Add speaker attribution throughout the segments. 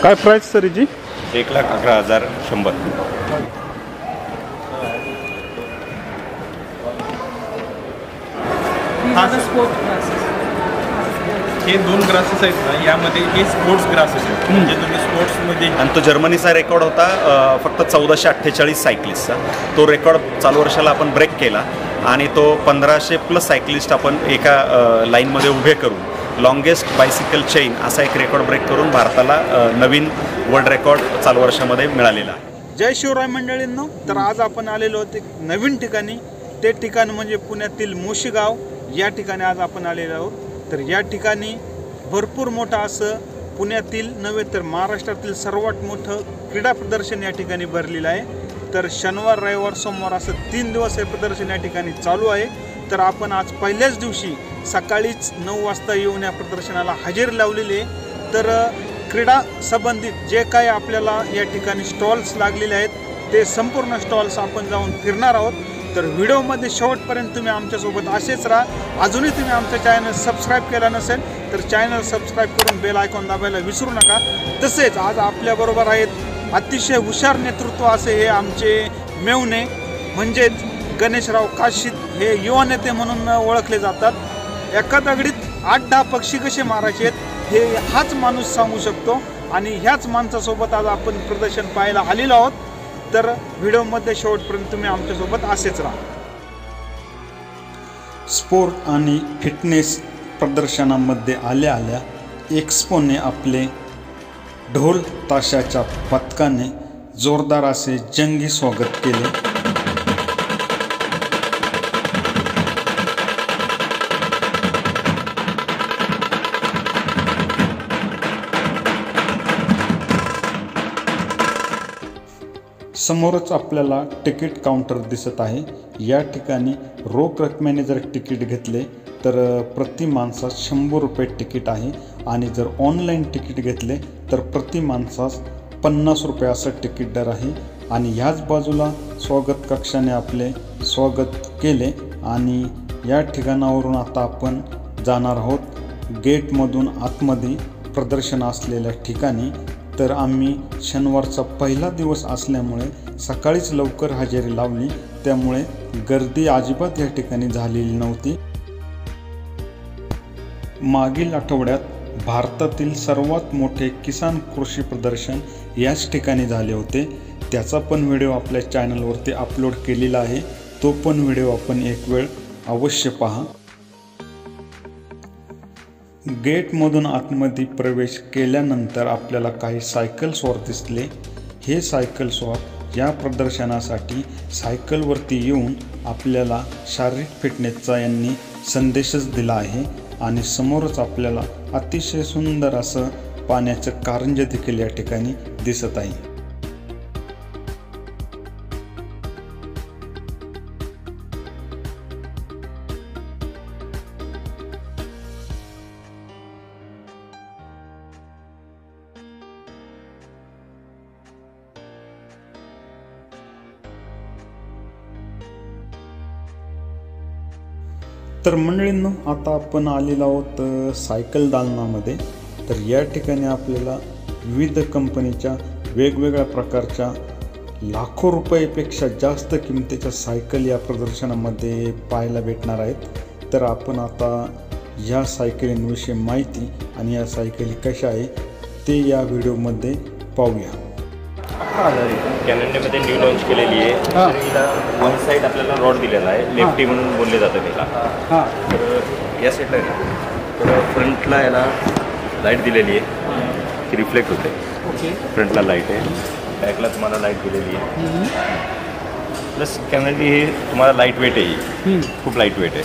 Speaker 1: काय price sir जी?
Speaker 2: 1,11,100.
Speaker 3: हे 2 grasses आहेत ना, यामध्ये हे स्पोर्ट्स ग्रासेस आहेत, म्हणजे तुम्ही स्पोर्ट्समध्ये.
Speaker 2: आणि तो जर्मनीचा रेकॉर्ड होता फक्त 1448 सायकलिस्टचा. तो रेकॉर्ड चालू वर्षाला आपण ब्रेक केला आणि तो 1500+ सायकलिस्ट आपण एका लाईनमध्ये उभे करून लॉंगेस्ट बायसिकल चेन असा एक रेकॉर्ड ब्रेक करून भारताला नवीन वर्ल्ड रेकॉर्ड चालू वर्षामध्ये मिळालेला आहे.
Speaker 1: जय शिवराय मंडळींनो, तर आज आपण आलेलो होते नवीन ठिकाणी. ते ठिकाण म्हणजे पुण्यातील मोशीगाव. या ठिकाणी आज आपण आलेलो आहोत. तर या ठिकाणी भरपूर मोठं असं पुण्यातील नव्हे तर महाराष्ट्रातील सर्वात मोठं क्रीडा प्रदर्शन या ठिकाणी भरलेलं आहे. तर शनिवार, रविवार, सोमवार असं 3 दिवस हे प्रदर्शन या ठिकाणी चालू आहे. तर आपण आज पहिल्याच दिवशी सकाळीच 9 वाजता येऊन या प्रदर्शनाला हजेरी लावलेली आहे. तर क्रीडा संबंधित जे काही आपल्याला या ठिकाणी स्टॉल्स लागलेले आहेत ते संपूर्ण स्टॉल्स आपण जाऊन फिरणार आहोत. तर व्हिडिओमध्ये शेवटपर्यंत तुम्ही आमच्यासोबत असेच राहा. अजूनही तुम्ही आमचं चॅनल सबस्क्राईब केला नसेल तर चॅनल सबस्क्राईब करून बेल आयकॉन दाबायला विसरू नका. तसेच आज आपल्याबरोबर आहेत अतिशय हुशार नेतृत्व असे हे आमचे मेवणे, म्हणजेच गणेशराव काशीद. हे युवा नेते म्हणून ओळखले जातात. एका दगडीत 8-10 पक्षी कसे मारायचे आहेत हे हाच माणूस सांगू शकतो. आणि ह्याच माणसासोबत आज आपण प्रदर्शन पाहायला आलेलो आहोत. तर व्हिडिओमध्ये शेवटपर्यंत तुम्ही आमच्यासोबत असेच राहा. स्पोर्ट आणि फिटनेस प्रदर्शनामध्ये आल्या आल्या एक्स्पोने आपले ढोल ताशाच्या पथकाने जोरदार असे जंगी स्वागत केले. समोरच आपल्याला तिकीट काउंटर दिसत आहे. या ठिकाणी रोख रकमेने जर तिकीट घेतले तर प्रति माणसास 100 रुपये तिकीट आहे. आणि जर ऑनलाईन तिकीट घेतले तर प्रति माणसास 50 रुपये असं तिकीट दर आहे. आणि ह्याच बाजूला स्वागत कक्षाने आपले स्वागत केले. आणि या ठिकाणावरून आता आपण जाणार आहोत गेटमधून आतमध्ये प्रदर्शन असलेल्या ठिकाणी. तर आम्ही शनिवारचा पहिला दिवस असल्यामुळे सकाळीच लवकर हजेरी लावली, त्यामुळे गर्दी अजिबात या ठिकाणी झालेली नव्हती. मागील आठवड्यात भारतातील सर्वात मोठे किसान कृषी प्रदर्शन याच ठिकाणी झाले होते. त्याचा पण व्हिडिओ आपल्या चॅनलवरती अपलोड केलेला आहे. तो पण व्हिडिओ आपण एक वेळ अवश्य पहा. गेटमधून आतमध्ये प्रवेश केल्यानंतर आपल्याला काही सायकल स्वार दिसले. हे सायकल स्वार या प्रदर्शनासाठी सायकलवरती येऊन आपल्याला शारीरिक फिटनेसचा यांनी संदेशच दिला आहे. आणि समोरच आपल्याला अतिशय सुंदर असं पाण्याचं कारंजे देखील या ठिकाणी दिसत आहे. तर मंडळींनो, आता आपण आलेलो आहोत सायकल दालनामध्ये. तर या ठिकाणी आपल्याला विविध कंपनीच्या वेगवेगळ्या प्रकारच्या लाखो रुपयेपेक्षा जास्त किमतीच्या सायकल या प्रदर्शनामध्ये पाहायला भेटणार आहेत. तर आपण आता या सायकलींविषयी माहिती आणि या सायकली कशा आहे ते या व्हिडिओमध्ये पाहूया.
Speaker 2: कॅनडामध्ये न्यू लॉन्च केलेली आहे. तिला वन साईड आपल्याला रॉड दिलेला आहे, लेफ्टी म्हणून बोलले जातं त्याला. तर या साईडला आहे ना, तर फ्रंटला याला लाईट दिलेली आहे ती रिफ्लेक्ट होते. फ्रंटला लाईट आहे, बॅकला तुम्हाला लाईट दिलेली आहे. प्लस कॅनडी हे तुम्हाला लाईट वेट आहे, खूप लाईट वेट आहे.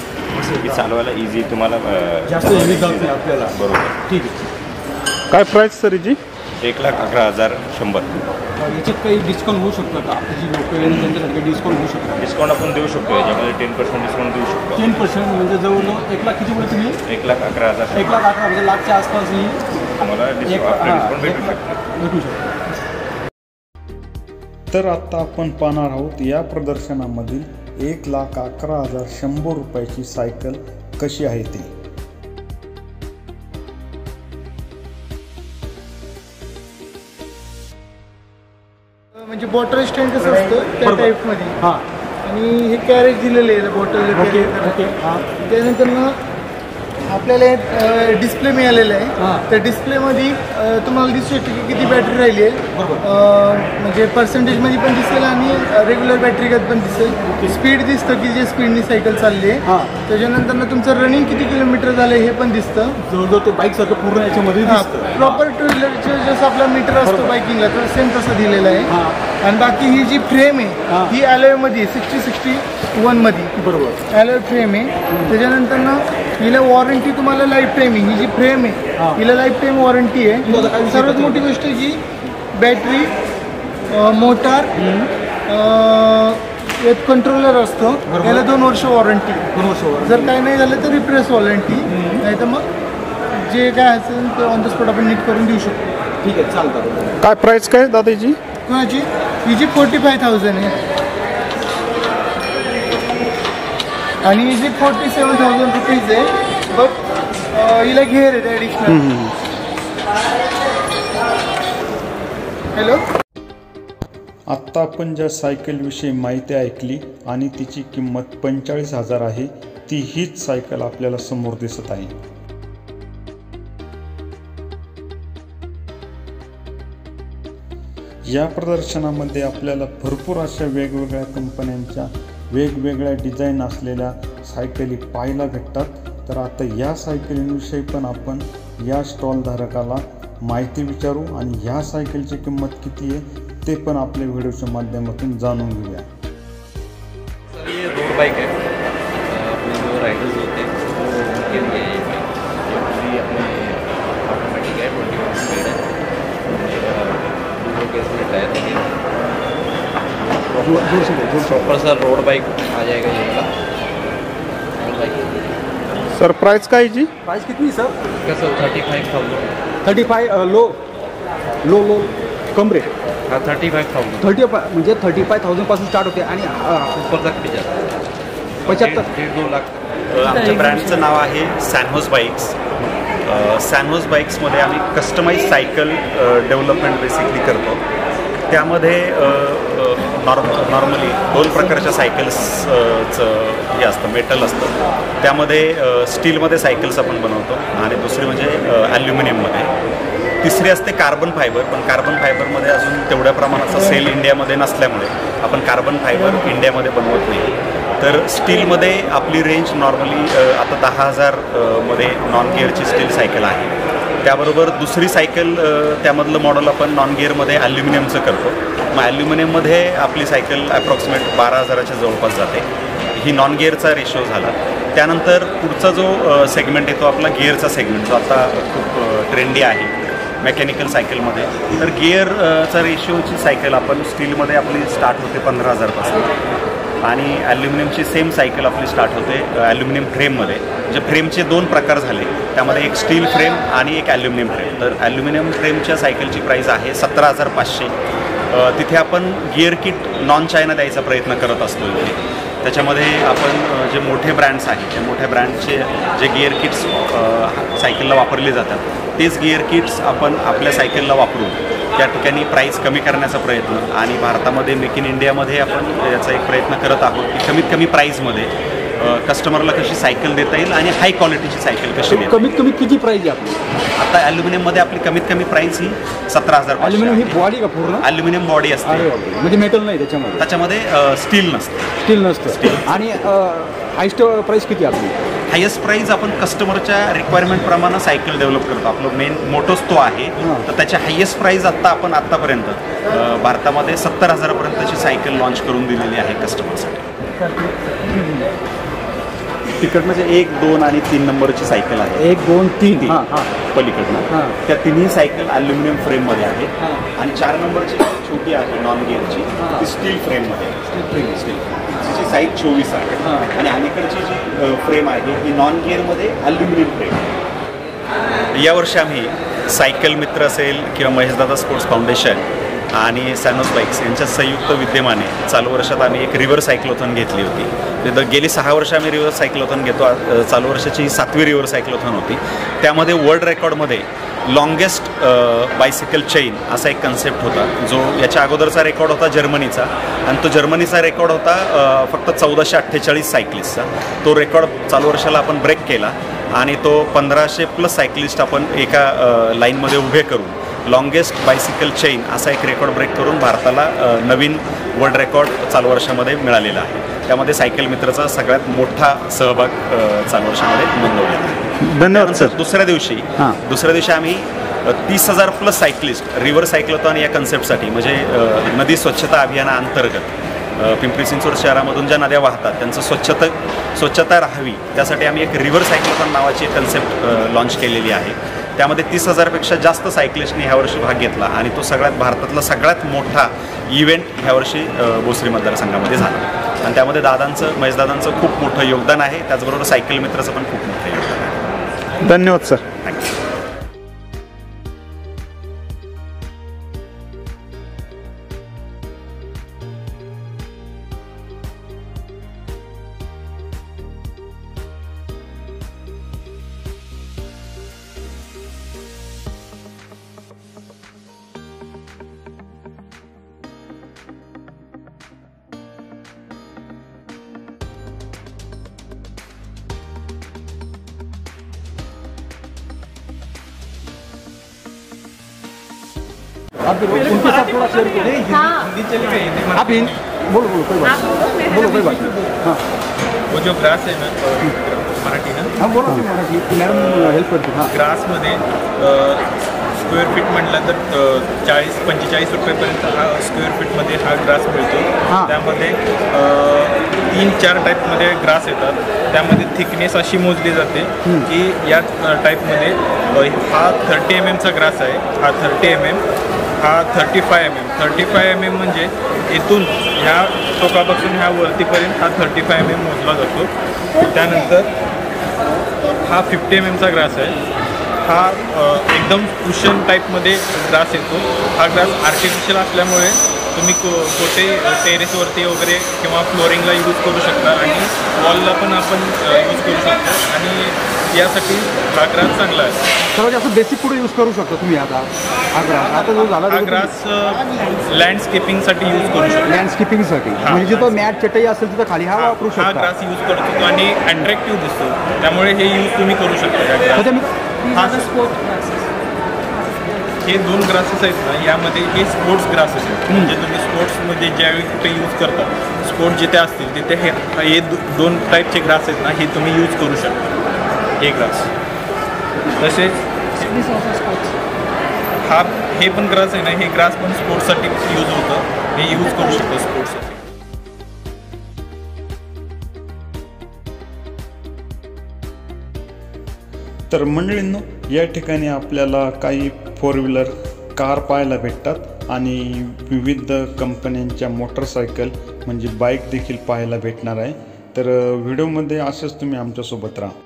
Speaker 2: ही चालवायला इझी, तुम्हाला
Speaker 3: आपल्याला
Speaker 2: बरोबर.
Speaker 3: ठीक आहे.
Speaker 1: काय प्राइस सर जी?
Speaker 2: 1,11,100.
Speaker 3: याच्यात काही डिस्काउंट होऊ शकतो का? आपली जी लोक त्यांच्यासाठी डिस्काउंट होऊ शकतो?
Speaker 2: डिस्काउंट आपण देऊ शकतो. याच्यामध्ये 10% डिस्काउंट देऊ शकतो.
Speaker 3: 10% म्हणजे जवळजवळ 1 लाख किती बोलले तुम्ही?
Speaker 2: 1,11,000.
Speaker 3: 1,11,000 म्हणजे लाखच्या आसपास ही
Speaker 2: तुम्हाला डिस्काउंट भेटू
Speaker 3: शकतो.
Speaker 1: तर आता आपण पाहणार आहोत या प्रदर्शनामधील 1,11,100 रुपयाची सायकल कशी आहे ती.
Speaker 4: म्हणजे बॉटल स्टँड कसं असतं त्या
Speaker 5: बरोबर.
Speaker 4: टाईपमध्ये.
Speaker 5: हां
Speaker 4: आणि हे कॅरेज दिलेलं आहे बॉटल
Speaker 5: ओके ओके हां
Speaker 4: त्यानंतर ना आपल्याला डिस्प्ले मिळालेला
Speaker 5: हां.
Speaker 4: आहे. त्या डिस्प्लेमध्ये तुम्हाला दिसू शकते की किती बॅटरी राहिली आहे.
Speaker 5: बरोबर.
Speaker 4: म्हणजे पर्सेंटेजमध्ये पण दिसेल आणि रेग्युलर बॅटरीगत पण दिसेल. स्पीड दिसतं की जे स्पीडनी सायकल चालली आहे.
Speaker 5: हां.
Speaker 4: त्याच्यानंतर ना तुमचं रनिंग किती किलोमीटर झालं हे पण दिसतं.
Speaker 5: जवळजवळ ते बाईकसारखं पूर्ण याच्यामध्ये दिसतं.
Speaker 4: प्रॉपर टू व्हीलरचं जसं आपला मीटर असतो बाईकिंगला तर सेम तसं दिलेलं आहे.
Speaker 5: हां.
Speaker 4: आणि बाकी ही जी फ्रेम आहे
Speaker 5: हां.
Speaker 4: ही ॲलोयमध्ये 6061 मध्ये
Speaker 5: बरोबर.
Speaker 4: ॲलोय फ्रेम आहे. त्याच्यानंतर ना हिला वॉरंटी तुम्हाला लाईफ टाईम आहे. ही जी फ्रेम आहे
Speaker 5: हां.
Speaker 4: हिला लाईफ टाईम वॉरंटी
Speaker 5: बरं, काय
Speaker 4: आहे.
Speaker 5: विषय
Speaker 4: सर्वात
Speaker 5: नाही.
Speaker 4: मोठी गोष्ट ही बॅटरी मोटार एक कंट्रोलर असतो
Speaker 5: बरोबर.
Speaker 4: याला 2 वर्ष वॉरंटी.
Speaker 5: 2 वर्ष
Speaker 4: जर काही नाही झालं तर रिप्लेस वॉरंटी नाही तर मग जे काय असेल ते ऑन द स्पॉट आपण नीट करून देऊ शकतो.
Speaker 5: ठीक आहे चालतं.
Speaker 1: काय प्राईस काय दादाजी?
Speaker 4: कोणाची ही जी 45,000 आहे आणि ही जी 47,000 रुपीज आहे बट हिला घेर आहे ॲडिशनल. हॅलो.
Speaker 1: आत्ता आपण ज्या सायकलविषयी माहिती ऐकली आणि तिची किंमत 45,000 आहे ती हीच सायकल आपल्याला समोर दिसत आहे. या प्रदर्शनामध्ये आपल्याला भरपूर अशा वेगवेगळ्या कंपन्यांच्या वेगवेगळ्या डिझाईन असलेल्या सायकली पाहायला भेटतात. तर आता या सायकलींविषयी पण आपण या स्टॉलधारकाला माहिती विचारू आणि ह्या सायकलची किंमत किती आहे ते पण आपल्या व्हिडिओच्या माध्यमातून जाणून घेऊया.
Speaker 2: सर ये रोड बाइक है. अपने जो राइडर्स होते हैं वो उनके लिए ये बाइक ये अपने ऑटोमेटिक है 21 स्पीड है. दूसरों के इसमें टायर लगे प्रॉपर सर रोड बाइक आ जाएगा ये वाला रोड बाइक.
Speaker 1: सर प्राइस काय जी?
Speaker 5: प्राइस कितनी सर?
Speaker 2: कसं 35,000.
Speaker 5: 35 लो लो लो कम रेट.
Speaker 2: हाँ 35,000
Speaker 5: 30 म्हणजे 35,000 पासून स्टार्ट होते आणि
Speaker 2: ऊपर तक भी जाता है.
Speaker 5: 75
Speaker 2: 1.5-2 लाख.
Speaker 6: आमच्या ब्रँडचं नाव आहे सॅनहोज बाईक्स. सॅनहोज बाईक्समध्ये आम्ही कस्टमाइज सायकल डेव्हलपमेंट बेसिकली करतो. त्यामध्ये नॉर्मली 2 प्रकारच्या सायकल्सचं हे असतं मेटल असतं. त्यामध्ये स्टीलमध्ये सायकल्स आपण बनवतो आणि दुसरी म्हणजे ॲल्युमिनियममध्ये. तिसरी असते कार्बन फायबर. पण कार्बन फायबरमध्ये अजून तेवढ्या प्रमाणाचा सेल इंडियामध्ये नसल्यामुळे आपण कार्बन फायबर इंडियामध्ये बनवत नाही. तर स्टीलमध्ये आपली रेंज नॉर्मली आता 10,000 मध्ये नॉन गिअरची स्टील सायकल आहे. त्याबरोबर दुसरी सायकल त्यामधलं मॉडेल आपण नॉन गिअरमध्ये ॲल्युमिनियमचं करतो. मग ॲल्युमिनियममध्ये आपली सायकल ॲप्रॉक्सिमेट 12,000च्या जवळपास जाते. ही नॉन गिअरचा रेशो झाला. त्यानंतर पुढचा जो सेगमेंट येतो आपला गिअरचा सेगमेंट जो आता खूप ट्रेंडी आहे मेकॅनिकल सायकलमध्ये. तर गिअरचा रेशोची सायकल आपण स्टीलमध्ये आपली स्टार्ट होते 15,000पासून आणि ॲल्युमिनियमची सेम सायकल आपली स्टार्ट होते ॲल्युमिनियम फ्रेममध्ये. म्हणजे फ्रेमचे 2 प्रकार झाले. त्यामध्ये एक स्टील फ्रेम आणि एक ॲल्युमिनियम फ्रेम. तर ॲल्युमिनियम फ्रेमच्या सायकलची प्राईस आहे 17,500. तिथे आपण गिअर किट नॉन चायना द्यायचा प्रयत्न करत असतो इथे. त्याच्यामध्ये आपण जे मोठे ब्रँड्स आहेत त्या मोठ्या ब्रँडचे जे गिअर किट्स सायकलला वापरले जातात तेच गिअर किट्स आपण आपल्या सायकलला वापरून त्या ठिकाणी प्राईस कमी करण्याचा प्रयत्न आणि भारतामध्ये मेक इन इंडियामध्ये आपण याचा एक प्रयत्न करत आहोत की कमीत कमी प्राईजमध्ये कस्टमरला कशी सायकल देता येईल आणि हाय क्वालिटीची सायकल कशी देता
Speaker 5: कमीत कमी किती प्राइस आहे आपली?
Speaker 6: आता ॲल्युमिनियममध्ये आपली कमीत कमी प्राईस ही 17,000.
Speaker 5: ॲल्युमिनियम ही बॉडी का पूर्ण?
Speaker 6: ॲल्युमिनियम बॉडी असते.
Speaker 5: अरे बापरे. म्हणजे मेटल नाही त्याच्यामध्ये?
Speaker 6: त्याच्यामध्ये स्टील नसते.
Speaker 5: स्टील नसतं. आणि हायस्ट प्राइस किती आपली?
Speaker 6: हायेस्ट प्राईज आपण कस्टमरच्या रिक्वायरमेंटप्रमाणे सायकल डेव्हलप करतो. आपलं मेन मोटोच तो आहे. तर त्याच्या हायेस्ट प्राईज आत्तापर्यंत भारतामध्ये 70,000पर्यंतची सायकल लॉन्च करून दिलेली आहे कस्टमरसाठी. तिकडनं 1, 2 आणि 3 नंबरची सायकल आहे.
Speaker 5: 1, 2, 3
Speaker 6: पलीकडनं त्या तिन्ही सायकल ॲल्युमिनियम फ्रेममध्ये आहेत. आणि 4 नंबरची छोटी आहे नॉन गिअरची ती स्टील फ्रेममध्ये स्टील तिची साईज 24 आहे. आणि अलीकडची जी फ्रेम आहे ही नॉन गिअरमध्ये ॲल्युमिनियम फ्रेम. यावर्षी आम्ही सायकल मित्र असेल किंवा महेशदादा स्पोर्ट्स फाउंडेशन आणि सॅनहोज बाईक्स यांच्या संयुक्त विद्यमाने चालू वर्षात आम्ही एक रिव्हर सायक्लोथॉन घेतली होती. गेली 6 वर्ष आम्ही रिव्हर सायक्लोथॉन घेतो. चालू वर्षाची 7वी रिव्हर सायक्लोथॉन होती. त्यामध्ये वर्ल्ड रेकॉर्डमध्ये लॉंगेस्ट बायसिकल चेन असा एक कन्सेप्ट होता, जो याच्या अगोदरचा रेकॉर्ड होता जर्मनीचा, आणि तो जर्मनीचा रेकॉर्ड होता फक्त 1448 सायकलिस्टचा. तो रेकॉर्ड चालू वर्षाला आपण ब्रेक केला आणि तो 1500+ सायकलिस्ट आपण एका लाईनमध्ये उभे करून लॉंगेस्ट बायसिकल चेन असा एक रेकॉर्ड ब्रेक करून भारताला नवीन वर्ल्ड रेकॉर्ड चालू वर्षामध्ये मिळालेला आहे. त्यामध्ये सायकल मित्रचा सगळ्यात मोठा सहभाग चालू वर्षामध्ये नोंदवलेला आहे.
Speaker 1: धन्यवाद सर.
Speaker 6: दुसऱ्या दिवशी आम्ही 30,000+ सायकलिस्ट रिव्हर सायक्लोथॉन या कन्सेप्टसाठी, म्हणजे नदी स्वच्छता अभियानाअंतर्गत पिंपरी चिंचवड शहरामधून ज्या नद्या वाहतात त्यांचं स्वच्छता राहावी त्यासाठी आम्ही एक रिव्हर सायक्लोथॉन नावाची कन्सेप्ट लॉन्च केलेली आहे. त्यामध्ये 30,000पेक्षा जास्त सायकलिस्टनी ह्यावर्षी भाग घेतला आणि तो भारतातला सगळ्यात मोठा इव्हेंट ह्यावर्षी भोसरी मतदारसंघामध्ये झाला. आणि त्यामध्ये महेशदादांचं खूप मोठं योगदान आहे, त्याचबरोबर सायकल मित्राचं पण खूप मोठं योगदान आहे.
Speaker 1: धन्यवाद सर.
Speaker 6: थँक्यू.
Speaker 5: आप उनके साथ थोड़ा शेयर करो.
Speaker 3: हिंदी चली गई.
Speaker 5: आप बोलो कोई बात नहीं. हाँ
Speaker 3: वो जो ग्रास आहे ना मराठी ना,
Speaker 5: हाँ बोला मराठी मॅडम हेल्प करते. हां
Speaker 3: ग्रासमध्ये स्क्वेअर फीट म्हटलं तर 40-45 रुपयेपर्यंत हा स्क्वेअर फीटमध्ये हा ग्रास मिळतो. त्यामध्ये 3-4 टाईपमध्ये ग्रास येतात. त्यामध्ये थिकनेस अशी मोजली जाते की या टाईपमध्ये हा 30 mm ग्रास आहे, हा 30 mm, हा 35 mm. 35 mm म्हणजे इथून ह्या टोकापासून ह्या वरतीपर्यंत हा 35 mm मोजला जातो. त्यानंतर हा 50 mm ग्रास आहे. हा एकदम कुशन टाईपमध्ये ग्रास येतो. हा ग्रास आर्टिफिशियल असल्यामुळे तुम्ही कोठे टेरेसवरती वगैरे किंवा फ्लोरिंगला यूज करू शकता आणि वॉलला पण आपण यूज करू शकतो आणि यासाठी हा ग्रास चांगला आहे.
Speaker 5: सर्वात जास्त बेसिक कुठे यूज करू शकता तुम्ही आता हा ग्रास? आता जो झाला
Speaker 3: हा ग्रास लँडस्केपिंगसाठी यूज करू शकतो.
Speaker 5: लँडस्केपिंगसाठी म्हणजे जिथं मॅट चटई असेल तिथं खाली हा वापरू
Speaker 3: हा
Speaker 5: शकता.
Speaker 3: ग्रास यूज करू शकतो आणि अट्रॅक्टिव्ह दिसतो, त्यामुळे हे यूज तुम्ही करू शकता. हे 2 ग्रासेस आहेत ना, यामध्ये हे स्पोर्ट्स ग्रासेस आहेत. म्हणजे तुम्ही स्पोर्ट्समध्ये ज्यावेळी कुठे यूज करता, स्पोर्ट्स जिथे असतील तिथे हे 2 टाईपचे ग्रास आहेत ना, हे तुम्ही यूज करू शकता. हे ग्रास तसेच हे पण ग्रास आहे ना, हे ग्रास पण स्पोर्ट्ससाठी यूज होतं. हे यूज करू शकतो स्पोर्ट्ससाठी.
Speaker 1: तर मंडळींनो, या ठिकाणी आपल्याला काही 4 व्हीलर कार पाहायला भेटतात आणि विविध कंपन्यांच्या मोटरसायकल म्हणजे बाईक देखील पाहायला भेटणार आहे. तर व्हिडिओमध्ये असंच तुम्ही आमच्यासोबत राहा.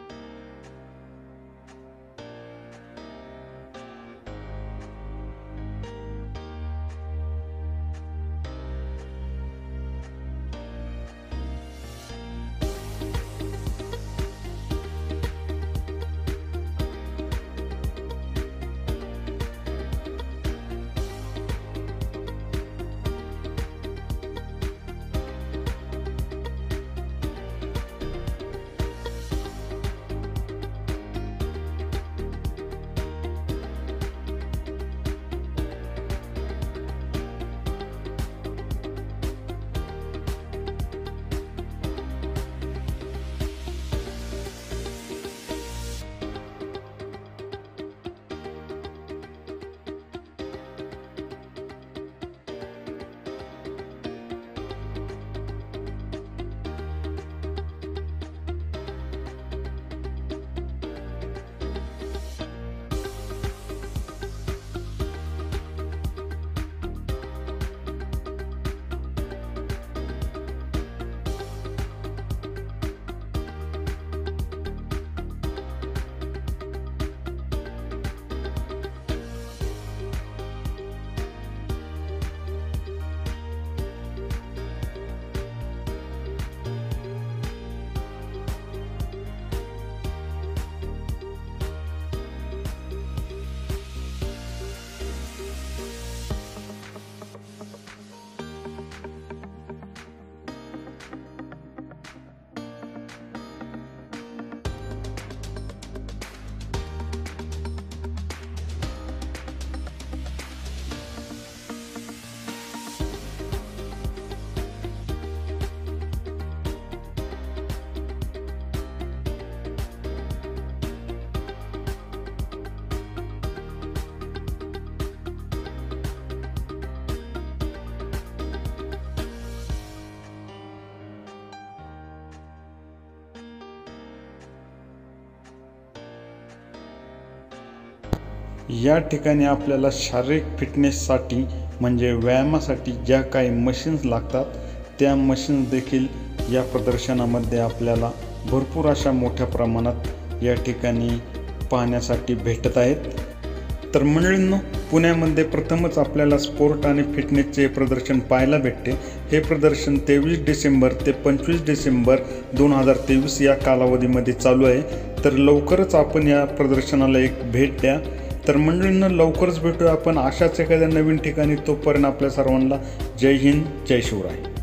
Speaker 1: या ठिकाणी आपल्याला शारीरिक फिटनेससाठी म्हणजे व्यायामासाठी ज्या काही मशीन्स लागतात त्या मशीन्स देखील या प्रदर्शनामध्ये आपल्याला भरपूर अशा मोठ्या प्रमाणात या ठिकाणी पाहण्यासाठी भेटत आहेत. तर मंडळींनो, पुण्यामध्ये प्रथमच आपल्याला स्पोर्ट आणि फिटनेसचे प्रदर्शन पाहायला भेटते. हे प्रदर्शन 23 डिसेंबर ते 25 डिसेंबर 2023 या कालावधीमध्ये चालू आहे. तर लवकरच आपण या प्रदर्शनाला एक भेट द्या. तर मंडळींनो, लवकरच भेटूया आपण अशाच एखाद्या नवीन ठिकाणी. तोपर्यंत आपल्या सर्वांना जय हिंद, जय शिवराय.